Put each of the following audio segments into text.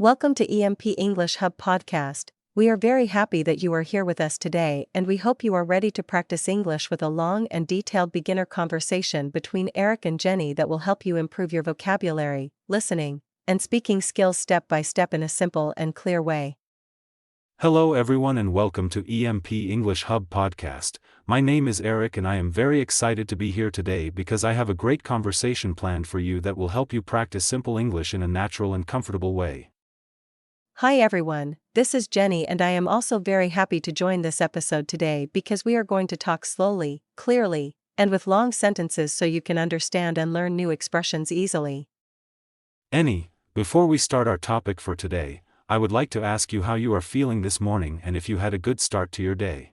Welcome to EMP English Hub Podcast. We are very happy that you are here with us today, and we hope you are ready to practice English with a long and detailed beginner conversation between Eric and Jenny that will help you improve your vocabulary, listening, and speaking skills step by step in a simple and clear way. Hello everyone and welcome to EMP English Hub Podcast. My name is Eric and I am very excited to be here today because I have a great conversation planned for you that will help you practice simple English in a natural and comfortable way. Hi everyone, this is Jenny and I am also very happy to join this episode today because we are going to talk slowly, clearly, and with long sentences so you can understand and learn new expressions easily. Before we start our topic for today, I would like to ask you how you are feeling this morning and if you had a good start to your day.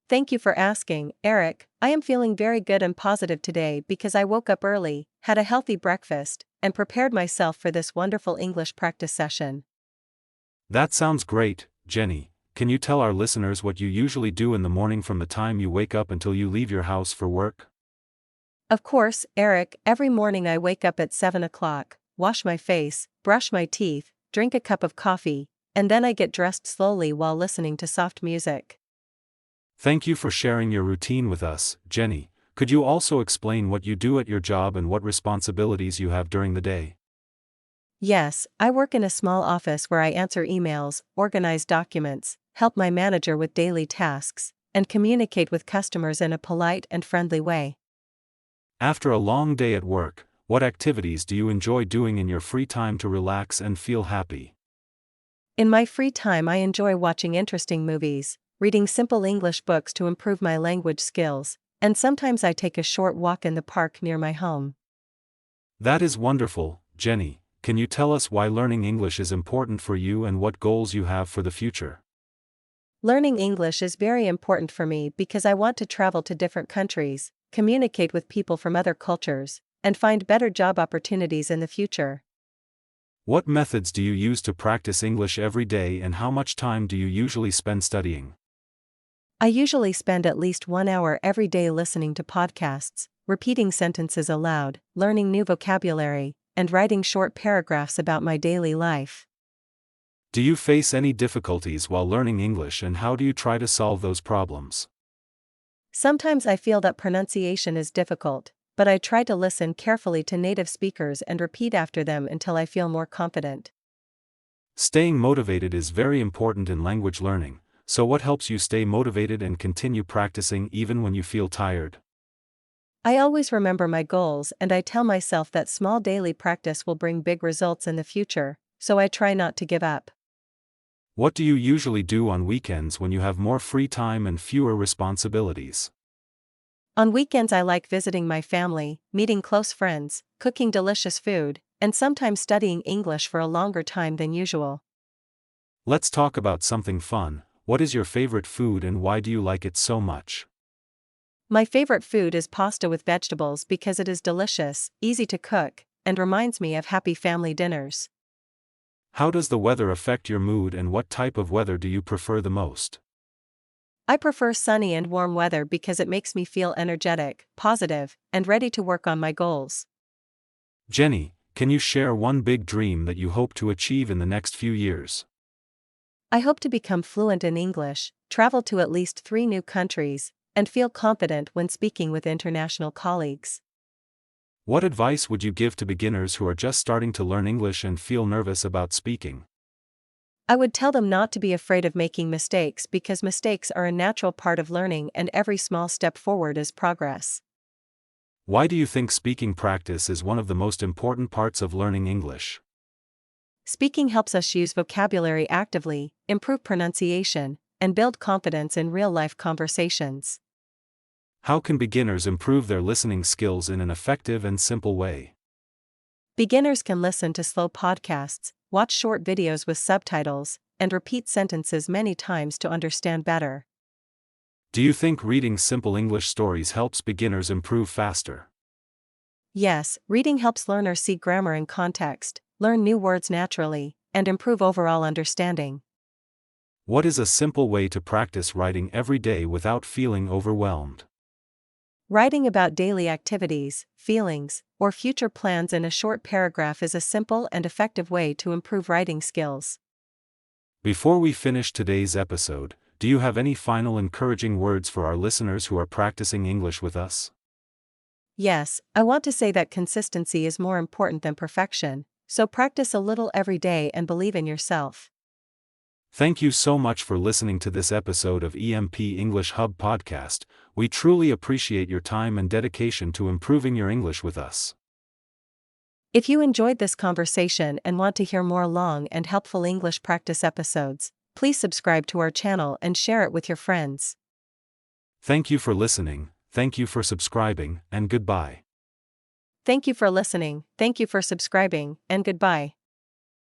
Thank you for asking, Eric. I am feeling very good and positive today because I woke up early, had a healthy breakfast, and prepared myself for this wonderful English practice session. That sounds great, Jenny. Can you tell our listeners what you usually do in the morning from the time you wake up until you leave your house for work? Of course, Eric, every morning I wake up at 7 o'clock, wash my face, brush my teeth, drink a cup of coffee, and then I get dressed slowly while listening to soft music. Thank you for sharing your routine with us, Jenny. Could you also explain what you do at your job and what responsibilities you have during the day? Yes, I work in a small office where I answer emails, organize documents, help my manager with daily tasks, and communicate with customers in a polite and friendly way. After a long day at work, what activities do you enjoy doing in your free time to relax and feel happy? In my free time, I enjoy watching interesting movies, reading simple English books to improve my language skills, and sometimes I take a short walk in the park near my home. That is wonderful, Jenny. Can you tell us why learning English is important for you and what goals you have for the future? Learning English is very important for me because I want to travel to different countries, communicate with people from other cultures, and find better job opportunities in the future. What methods do you use to practice English every day and how much time do you usually spend studying? I usually spend at least 1 hour every day listening to podcasts, repeating sentences aloud, learning new vocabulary, and writing short paragraphs about my daily life. Do you face any difficulties while learning English and how do you try to solve those problems? Sometimes I feel that pronunciation is difficult, but I try to listen carefully to native speakers and repeat after them until I feel more confident. Staying motivated is very important in language learning, so what helps you stay motivated and continue practicing even when you feel tired? I always remember my goals and I tell myself that small daily practice will bring big results in the future, so I try not to give up. What do you usually do on weekends when you have more free time and fewer responsibilities? On weekends I like visiting my family, meeting close friends, cooking delicious food, and sometimes studying English for a longer time than usual. Let's talk about something fun. What is your favorite food and why do you like it so much? My favorite food is pasta with vegetables because it is delicious, easy to cook, and reminds me of happy family dinners. How does the weather affect your mood and what type of weather do you prefer the most? I prefer sunny and warm weather because it makes me feel energetic, positive, and ready to work on my goals. Jenny, can you share one big dream that you hope to achieve in the next few years? I hope to become fluent in English, travel to at least 3 new countries, and feel confident when speaking with international colleagues. What advice would you give to beginners who are just starting to learn English and feel nervous about speaking? I would tell them not to be afraid of making mistakes because mistakes are a natural part of learning and every small step forward is progress. Why do you think speaking practice is one of the most important parts of learning English? Speaking helps us use vocabulary actively, improve pronunciation, and build confidence in real-life conversations. How can beginners improve their listening skills in an effective and simple way? Beginners can listen to slow podcasts, watch short videos with subtitles, and repeat sentences many times to understand better. Do you think reading simple English stories helps beginners improve faster? Yes, reading helps learners see grammar and context, learn new words naturally, and improve overall understanding. What is a simple way to practice writing every day without feeling overwhelmed? Writing about daily activities, feelings, or future plans in a short paragraph is a simple and effective way to improve writing skills. Before we finish today's episode, do you have any final encouraging words for our listeners who are practicing English with us? Yes, I want to say that consistency is more important than perfection, so practice a little every day and believe in yourself. Thank you so much for listening to this episode of EMP English Hub Podcast. We truly appreciate your time and dedication to improving your English with us. If you enjoyed this conversation and want to hear more long and helpful English practice episodes, please subscribe to our channel and share it with your friends. Thank you for listening, thank you for subscribing, and goodbye. Thank you for listening, thank you for subscribing, and goodbye.